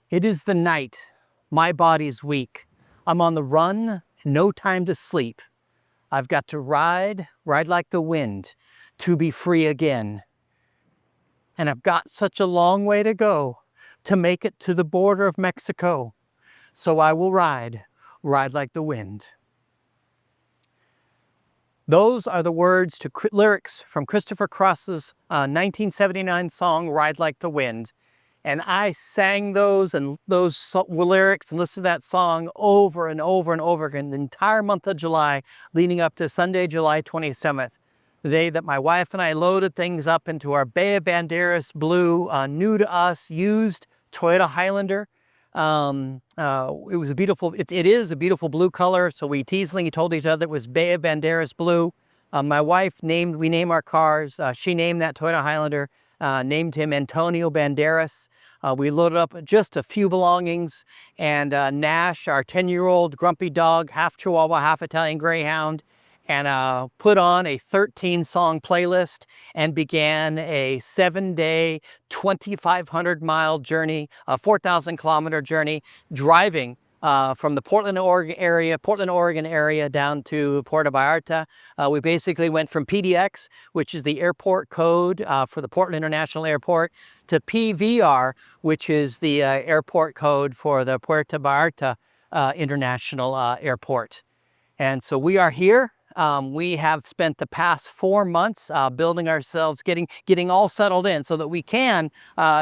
It is the night, my body's weak. I'm on the run, no time to sleep. I've got to ride like the wind, to be free again. And I've got such a long way to go to make it to the border of Mexico. So I will ride like the wind. Those are the words to lyrics from Christopher Cross's 1979 song, Ride Like the Wind. And I sang those lyrics and listened to that song over and over and over again the entire month of July, leading up to Sunday, July 27th, the day that my wife and I loaded things up into our Bay of Banderas blue, new to us, used Toyota Highlander. It was a beautiful, it is a beautiful blue color, so we teasingly told each other it was Bay of Banderas blue. My wife we name our cars. She named that Toyota Highlander, named him Antonio Banderas. We loaded up just a few belongings, and Nash, our 10-year-old grumpy dog, half Chihuahua, half Italian Greyhound, and put on a 13-song playlist and began a 7-day, 2,500-mile journey, a 4,000-kilometer journey, driving from the Portland, Oregon area down to Puerto Vallarta. We basically went from PDX, which is the airport code for the Portland International Airport, to PVR, which is the airport code for the Puerto Vallarta International Airport. And so we are here. We have spent the past 4 months building ourselves, getting all settled in so that we can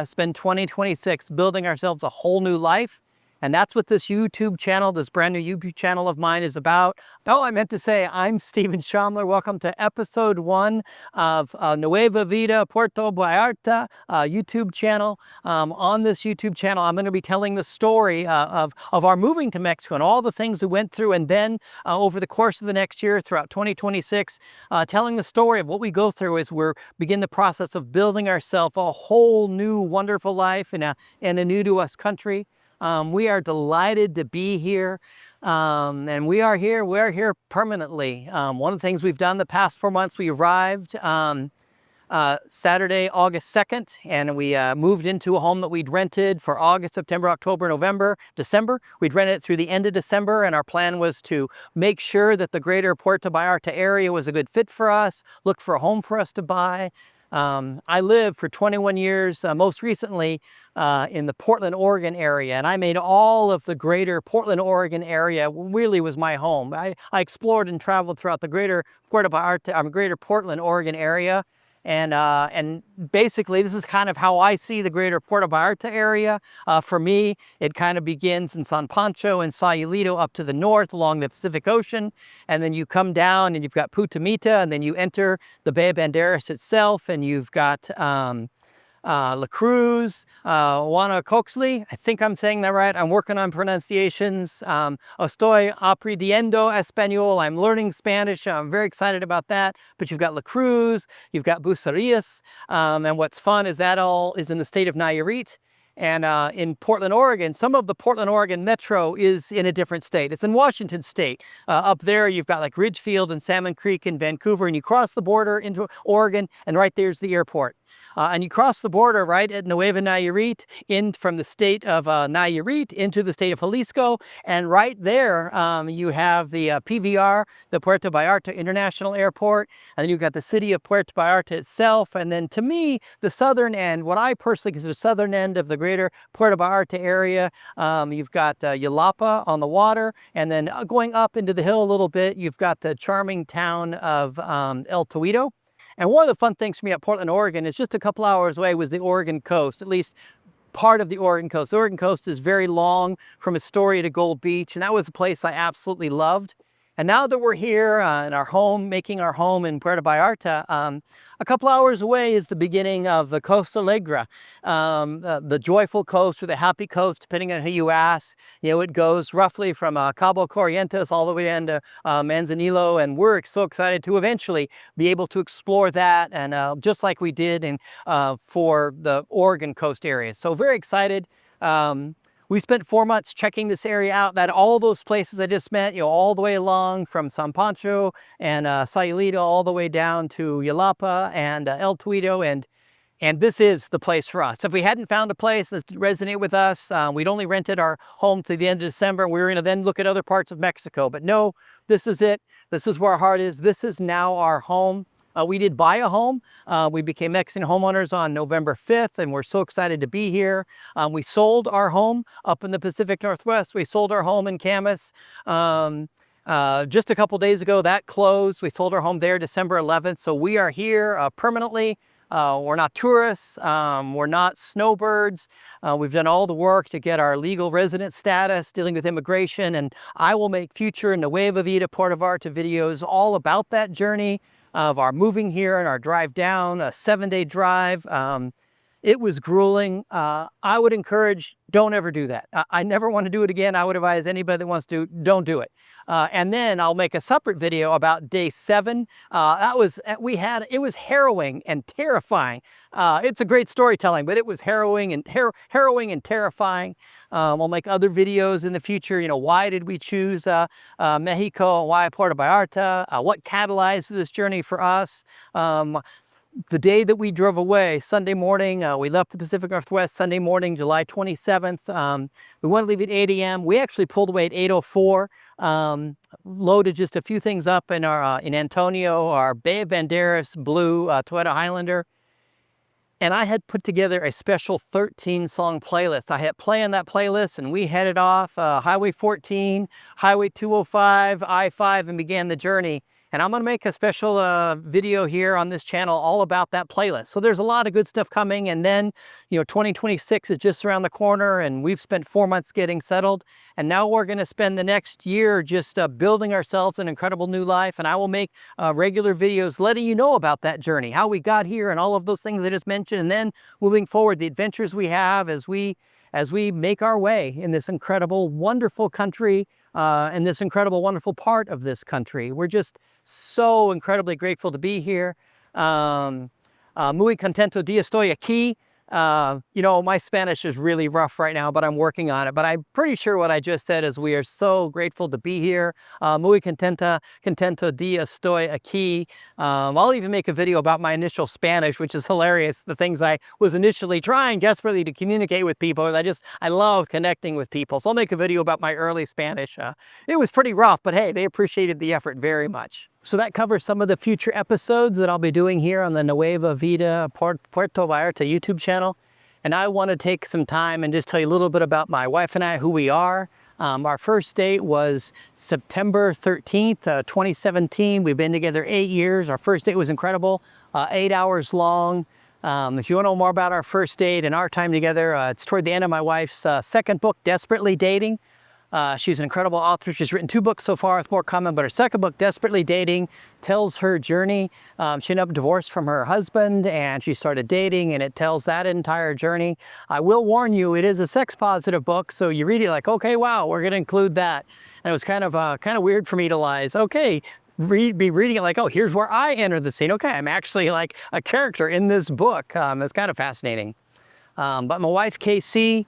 spend 2026 building ourselves a whole new life. And that's what this YouTube channel, this brand new YouTube channel of mine is about. Oh, I meant to say, I'm Steven Shomler. Welcome to episode 1 of Nueva, Vida, Puerto Vallarta YouTube channel. On this YouTube channel, I'm going to be telling the story of our moving to Mexico and all the things we went through. And then over the course of the next year, throughout 2026, telling the story of what we go through as we begin the process of building ourselves a whole new wonderful life in a new to us country. We are delighted to be here, and we're here permanently. One of the things we've done the past 4 months, we arrived Saturday, August 2nd, and we moved into a home that we'd rented for August, September, October, November, December. We'd rented it through the end of December, and our plan was to make sure that the greater Puerto Vallarta area was a good fit for us, look for a home for us to buy. I lived for 21 years, most recently in the Portland, Oregon area, and I made all of the greater Portland, Oregon area really was my home. I explored and traveled throughout the greater Puerto Vallarta, greater Portland, Oregon area. And basically, this is kind of how I see the greater Puerto Vallarta area. For me, it kind of begins in San Pancho and Sayulito up to the north along the Pacific Ocean. And then you come down and you've got Putamita, and then you enter the Bay of Banderas itself, and you've got La Cruz, Guanacoxtli. I think I'm saying that right. I'm working on pronunciations. Estoy aprendiendo español. I'm learning Spanish. I'm very excited about that. But you've got La Cruz, you've got Bucerias, and what's fun is that all is in the state of Nayarit. And in Portland, Oregon, some of the Portland, Oregon metro is in a different state. It's in Washington state. Up there, you've got like Ridgefield and Salmon Creek and Vancouver, and you cross the border into Oregon, and right there's the airport. And you cross the border right at Nueva Nayarit from the state of Nayarit into the state of Jalisco. And right there, you have the PVR, the Puerto Vallarta International Airport. And then you've got the city of Puerto Vallarta itself. And then to me, the southern end, what I personally consider the southern end of the greater Puerto Vallarta area, you've got Yelapa on the water. And then going up into the hill a little bit, you've got the charming town of El Tuito. And one of the fun things for me at Portland, Oregon is just a couple hours away was the Oregon coast, at least part of the Oregon coast. The Oregon coast is very long from Astoria to Gold Beach, and that was a place I absolutely loved. And now that we're here in our home, making our home in Puerto Vallarta, a couple hours away is the beginning of the Costa Alegre, the joyful coast or the happy coast, depending on who you ask. You know, it goes roughly from Cabo Corrientes all the way down to Manzanillo, and we're so excited to eventually be able to explore that, and just like we did for the Oregon coast area. So very excited. We spent 4 months checking this area out, that all those places I just met, you know, all the way along from San Pancho and Sayulito all the way down to Yelapa and El Tuito. And And this is the place for us. If we hadn't found a place that resonated with us, we'd only rented our home through the end of December. We were going to then look at other parts of Mexico. But no, this is it. This is where our heart is. This is now our home. We did buy a home. We became Mexican homeowners on November 5th, and we're so excited to be here. We sold our home up in the Pacific Northwest. We sold our home in Camas. Just a couple days ago, that closed. We sold our home there December 11th. So we are here permanently. We're not tourists, we're not snowbirds. We've done all the work to get our legal resident status, dealing with immigration, and I will make future Nueva, Vida, Puerto Vallarta videos all about that journey of our moving here and our drive down, a 7-day drive. It was grueling. I would encourage, don't ever do that. I never want to do it again. I would advise anybody that wants to, don't do it. And then I'll make a separate video about day 7. It was harrowing and terrifying. It's a great storytelling, but it was harrowing and terrifying. I'll make other videos in the future. You know, why did we choose Mexico? Why Puerto Vallarta? What catalyzed this journey for us? The day that we drove away, Sunday morning, we left the Pacific Northwest Sunday morning, July 27th. We wanted to leave at 8 a.m. We actually pulled away at 8:04, loaded just a few things up in our in Antonio, our Bay of Banderas blue Toyota Highlander. And I had put together a special 13-song playlist. I hit play on that playlist, and we headed off Highway 14, Highway 205, I-5, and began the journey. And I'm going to make a special video here on this channel all about that playlist. So there's a lot of good stuff coming. And then, you know, 2026 is just around the corner, and we've spent 4 months getting settled. And now we're going to spend the next year just building ourselves an incredible new life. And I will make regular videos letting you know about that journey, how we got here and all of those things I just mentioned. And then moving forward, the adventures we have as we make our way in this incredible, wonderful country, and this incredible, wonderful part of this country. We're just so incredibly grateful to be here. Muy contento de estoy aquí. You know, my Spanish is really rough right now, but I'm working on it. But I'm pretty sure what I just said is we are so grateful to be here. Muy contento de estoy aquí. I'll even make a video about my initial Spanish, which is hilarious. The things I was initially trying desperately to communicate with people. I love connecting with people. So I'll make a video about my early Spanish. It was pretty rough, but hey, they appreciated the effort very much. So that covers some of the future episodes that I'll be doing here on the Nueva Vida Puerto Vallarta YouTube channel. And I want to take some time and just tell you a little bit about my wife and I, who we are. Our first date was September 13th, 2017. We've been together 8 years. Our first date was incredible, 8 hours long. If you want to know more about our first date and our time together, it's toward the end of my wife's second book, Desperately Dating. She's an incredible author. She's written 2 books so far, with more coming, but her second book, Desperately Dating, tells her journey. She ended up divorced from her husband, and she started dating, and it tells that entire journey. I will warn you, it is a sex-positive book, so you read it like, okay, wow, we're going to include that. And it was kind of weird for me to be reading it like, oh, here's where I enter the scene. Okay, I'm actually like a character in this book. It's kind of fascinating. But my wife, KC,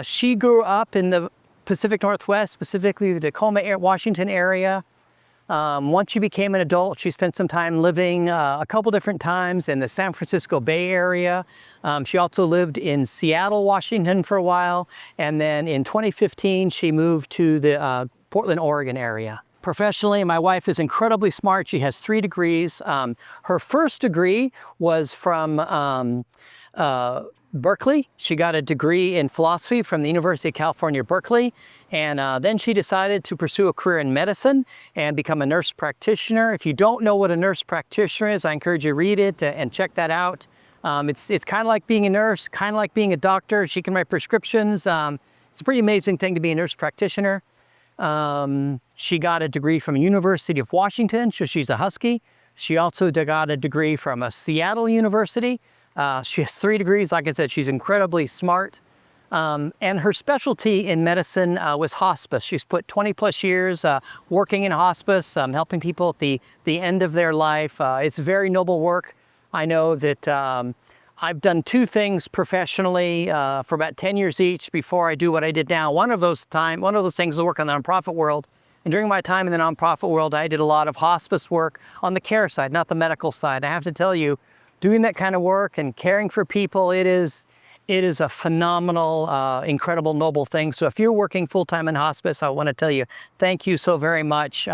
she grew up in the Pacific Northwest, specifically the Tacoma, Washington area. Once she became an adult, she spent some time living a couple different times in the San Francisco Bay Area. She also lived in Seattle, Washington for a while. And then in 2015, she moved to the Portland, Oregon area. Professionally, my wife is incredibly smart. She has 3 degrees. Her first degree was from Berkeley. She got a degree in philosophy from the University of California, Berkeley. And then she decided to pursue a career in medicine and become a nurse practitioner. If you don't know what a nurse practitioner is, I encourage you to read it and check that out. It's kind of like being a nurse, kind of like being a doctor. She can write prescriptions. It's a pretty amazing thing to be a nurse practitioner. She got a degree from the University of Washington, so she's a Husky. She also got a degree from a Seattle University. She has 3 degrees. Like I said, she's incredibly smart. And her specialty in medicine was hospice. She's put 20 plus years working in hospice, helping people at the end of their life. It's very noble work. I know that I've done 2 things professionally for about 10 years each before I do what I did now. One of those things is work in the nonprofit world. And during my time in the nonprofit world, I did a lot of hospice work on the care side, not the medical side. I have to tell you, doing that kind of work and caring for people, it is a phenomenal, incredible, noble thing. So if you're working full-time in hospice, I want to tell you, thank you so very much.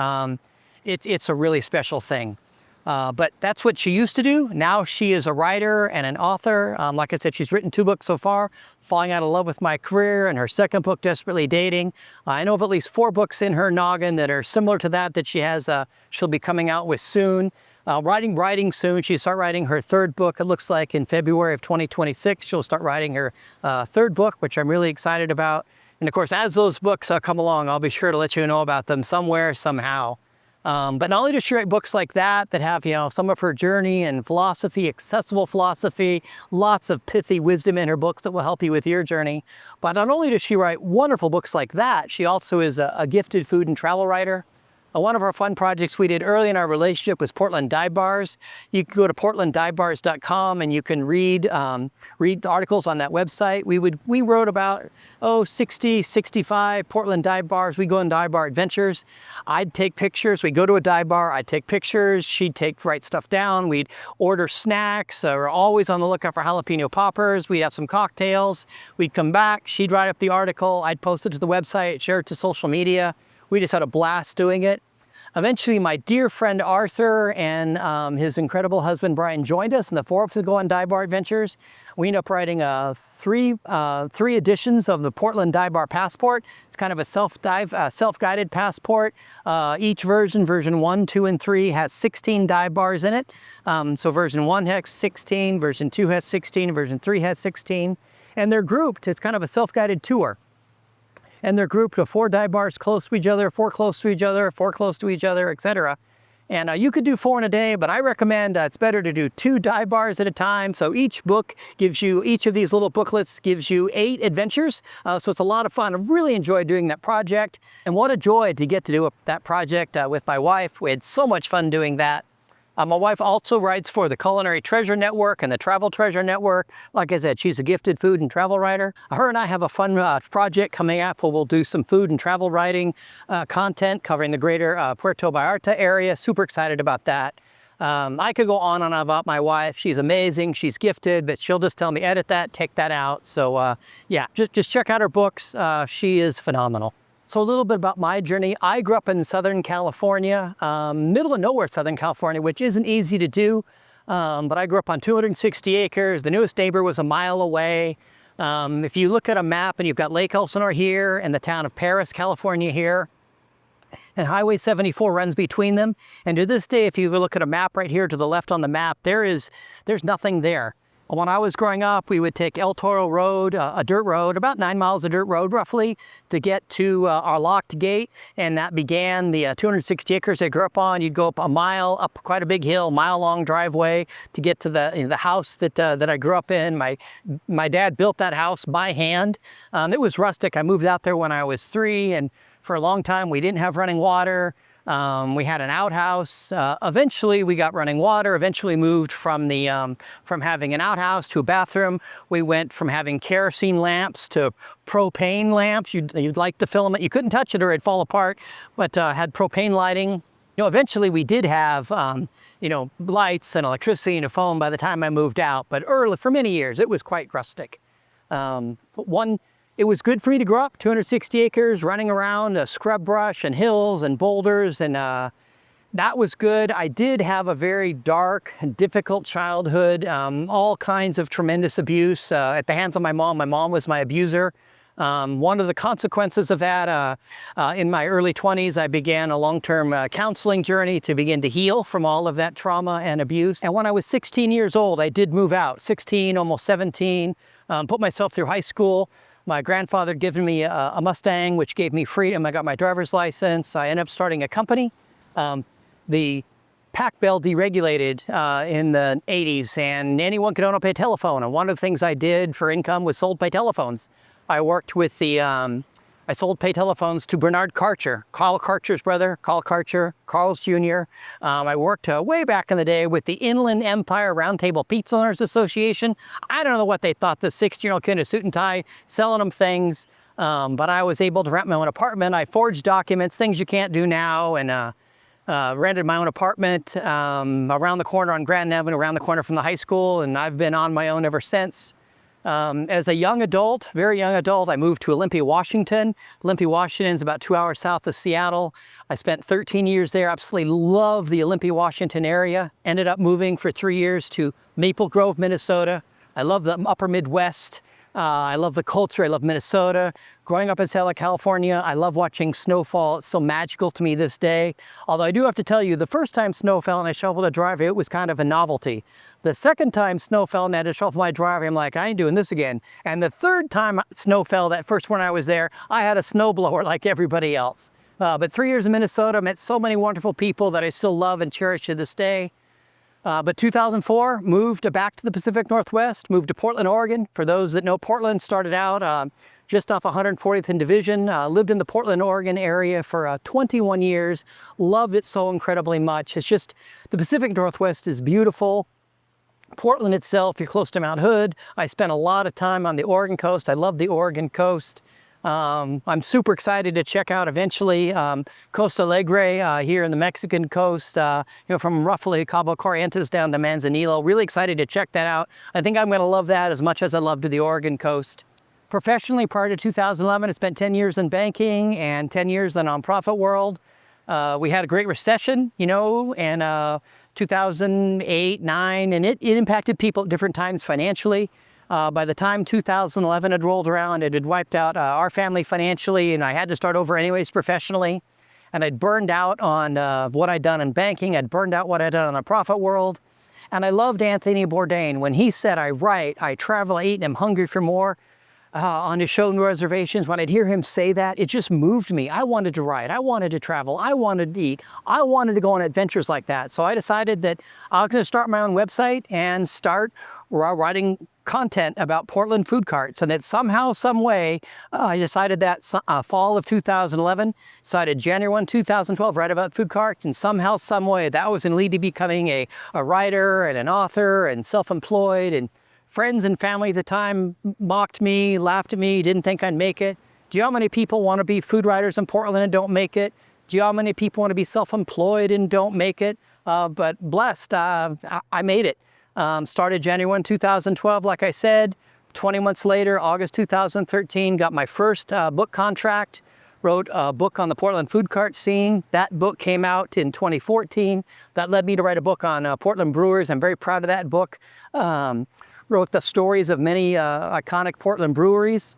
It's a really special thing. But that's what she used to do. Now she is a writer and an author. Like I said, she's written 2 books so far, Falling Out of Love with My Career, and her second book, Desperately Dating. I know of at least 4 books in her noggin that are similar to that she has, she'll be coming out with soon. Writing soon. She'll start writing her 3rd book. It looks like in February of 2026, she'll start writing her 3rd book, which I'm really excited about. And of course, as those books come along, I'll be sure to let you know about them somewhere, somehow. But not only does she write books like that have, some of her journey and philosophy, accessible philosophy, lots of pithy wisdom in her books that will help you with your journey. But not only does she write wonderful books like that, she also is a gifted food and travel writer. One of our fun projects we did early in our relationship was Portland Dive Bars. You can go to portlanddivebars.com and you can read articles on that website. We wrote about 60, 65 Portland dive bars. We go on dive bar adventures. I'd take pictures. We'd go to a dive bar. I'd take pictures. She'd write stuff down. We'd order snacks. We're always on the lookout for jalapeno poppers. We'd have some cocktails. We'd come back. She'd write up the article. I'd post it to the website, share it to social media. We just had a blast doing it. Eventually, my dear friend Arthur and his incredible husband Brian joined us, and the 4 of us would go on dive bar adventures. We ended up writing 3 editions of the Portland Dive Bar Passport. It's kind of a self-guided passport. Each version 1, 2, and 3, has 16 dive bars in it. So version 1 has 16, version 2 has 16, version 3 has 16. And they're grouped. It's kind of a self-guided tour. And they're grouped of 4 dive bars close to each other, 4 close to each other, 4 close to each other, etc. And you could do 4 in a day, but I recommend it's better to do 2 dive bars at a time. So each book gives you, each of these little booklets gives you 8 adventures. So it's a lot of fun. I really enjoyed doing that project. And what a joy to get to do that project with my wife. We had so much fun doing that. My wife also writes for the Culinary Treasure Network and the Travel Treasure Network. Like I said, she's a gifted food and travel writer. Her and I have a fun project coming up where we'll do some food and travel writing content covering the greater Puerto Vallarta area. Super excited about that. I could go on and on about my wife. She's amazing, she's gifted, but she'll just tell me, edit that, take that out. So yeah, just check out her books. She is phenomenal. So a little bit about my journey. I grew up in Southern California, middle of nowhere Southern California, which isn't easy to do. But I grew up on 260 acres. The nearest neighbor was a mile away. If you look at a map and you've got Lake Elsinore here and the town of Paris, California here, and Highway 74 runs between them. And to this day, if you look at a map right here to the left on the map, there's nothing there. When I was growing up, we would take El Toro Road, a dirt road, about 9 miles of dirt road roughly, to get to our locked gate. And that began the 260 acres I grew up on. You'd go up a mile, up quite a big hill, mile-long driveway to get to the house that I grew up in. My dad built that house by hand. It was rustic. I moved out there when I was 3, and for a long time we didn't have running water. We had an outhouse. Eventually we got running water. Eventually moved from having an outhouse to a bathroom. We went from having kerosene lamps to propane lamps. You'd light the filament. You couldn't touch it or it'd fall apart, but had propane lighting. Eventually we did have lights and electricity and a phone by the time I moved out. But early, for many years, it was quite rustic. It was good for me to grow up, 260 acres, running around, scrub brush and hills and boulders, and that was good. I did have a very dark and difficult childhood, all kinds of tremendous abuse at the hands of my mom. My mom was my abuser. One of the consequences of that, in my early 20s, I began a long-term counseling journey to begin to heal from all of that trauma and abuse. And when I was 16 years old, I did move out, 16, almost 17, put myself through high school. My grandfather had given me a Mustang, which gave me freedom. I got my driver's license. I ended up starting a company. The PAC bill deregulated in the 80s, and anyone could own a pay telephone. And one of the things I did for income was sold pay telephones. I worked with I sold pay telephones to Bernard Karcher, Carl Karcher's brother, Carl Karcher, Carl's Jr. I worked way back in the day with the Inland Empire Roundtable Pizza Owners Association. I don't know what they thought, the 16-year-old kid in a suit and tie selling them things, but I was able to rent my own apartment. I forged documents, things you can't do now, and rented my own apartment around the corner on Grand Avenue, around the corner from the high school, and I've been on my own ever since. As a young adult, very young adult, I moved to Olympia, Washington. Olympia, Washington is about 2 hours south of Seattle. I spent 13 years there, absolutely love the Olympia, Washington area. Ended up moving for 3 years to Maple Grove, Minnesota. I love the upper Midwest. I love the culture. I love Minnesota. Growing up in Southern California, I love watching snowfall. It's so magical to me this day. Although I do have to tell you, the first time snow fell and I shoveled a driveway, it was kind of a novelty. The second time snow fell and I had to shovel my driveway, I'm like, I ain't doing this again. And the third time snow fell, that first one I was there, I had a snowblower like everybody else. But 3 years in Minnesota, met so many wonderful people that I still love and cherish to this day. But 2004, moved back to the Pacific Northwest, moved to Portland, Oregon. For those that know Portland, started out just off 140th and Division, lived in the Portland, Oregon area for 21 years, loved it so incredibly much. It's just, the Pacific Northwest is beautiful. Portland itself, you're close to Mount Hood. I spent a lot of time on the Oregon coast. I love the Oregon coast. I'm super excited to check out eventually Costa Alegre here in the Mexican coast, from roughly Cabo Corrientes down to Manzanillo. Really excited to check that out. I think I'm going to love that as much as I loved the Oregon coast. Professionally, prior to 2011, I spent 10 years in banking and 10 years in the nonprofit world. We had a great recession, and 2008, 9, and it impacted people at different times financially. By the time 2011 had rolled around, it had wiped out our family financially, and I had to start over anyways professionally. And I'd burned out on what I'd done in banking. I'd burned out what I'd done in the profit world. And I loved Anthony Bourdain. When he said, I write, I travel, I eat, and I'm hungry for more, on his show, No Reservations, when I'd hear him say that, it just moved me. I wanted to write, I wanted to travel, I wanted to eat, I wanted to go on adventures like that. So I decided that I was going to start my own website and start writing content about Portland food carts, and that somehow, some way, I decided that fall of 2011, decided January 1, 2012, write about food carts, and somehow, some way, that was going to lead to becoming a writer and an author and self-employed, and friends and family at the time mocked me, laughed at me, didn't think I'd make it. Do you know how many people want to be food writers in Portland and don't make it? Do you know how many people want to be self-employed and don't make it? But blessed, I made it. Started January 1, 2012, like I said. 20 months later, August 2013, got my first book contract. Wrote a book on the Portland food cart scene. That book came out in 2014. That led me to write a book on Portland brewers. I'm very proud of that book. Wrote the stories of many iconic Portland breweries.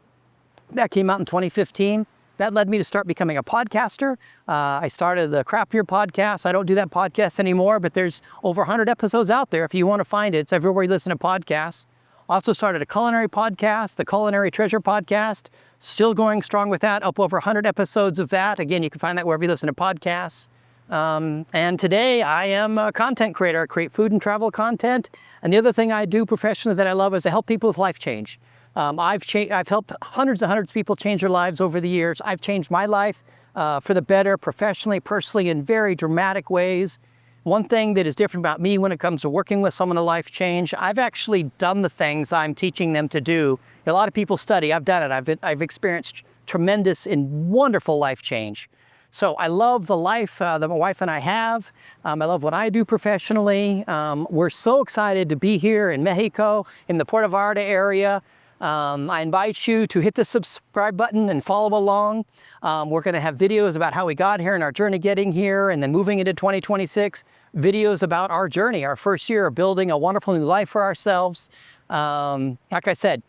That came out in 2015. That led me to start becoming a podcaster. I started the Craft Beer podcast. I don't do that podcast anymore, but there's over 100 episodes out there if you want to find it. It's everywhere you listen to podcasts. Also started a culinary podcast, the Culinary Treasure podcast. Still going strong with that, up over 100 episodes of that. Again, you can find that wherever you listen to podcasts. And today I am a content creator. I create food and travel content. And the other thing I do professionally that I love is to help people with life change. I've helped hundreds and hundreds of people change their lives over the years. I've changed my life for the better, professionally, personally, in very dramatic ways. One thing that is different about me when it comes to working with someone to life change, I've actually done the things I'm teaching them to do. A lot of people study. I've done it. I've experienced tremendous and wonderful life change. So I love the life that my wife and I have. I love what I do professionally. We're so excited to be here in Mexico, in the Puerto Vallarta area. I invite you to hit the subscribe button and follow along. We're going to have videos about how we got here and our journey getting here, and then moving into 2026, videos about our journey, our first year of building a wonderful new life for ourselves. Like I said,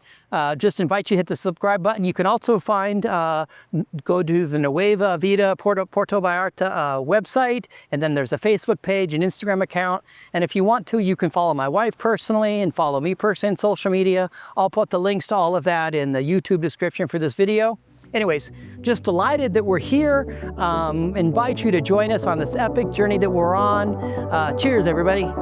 just invite you to hit the subscribe button. You can also find, go to the Nueva, Vida, Puerto Vallarta website, and then there's a Facebook page and Instagram account. And if you want to, you can follow my wife personally and follow me personally on social media. I'll put the links to all of that in the YouTube description for this video. Anyways, just delighted that we're here. Invite you to join us on this epic journey that we're on. Cheers, everybody.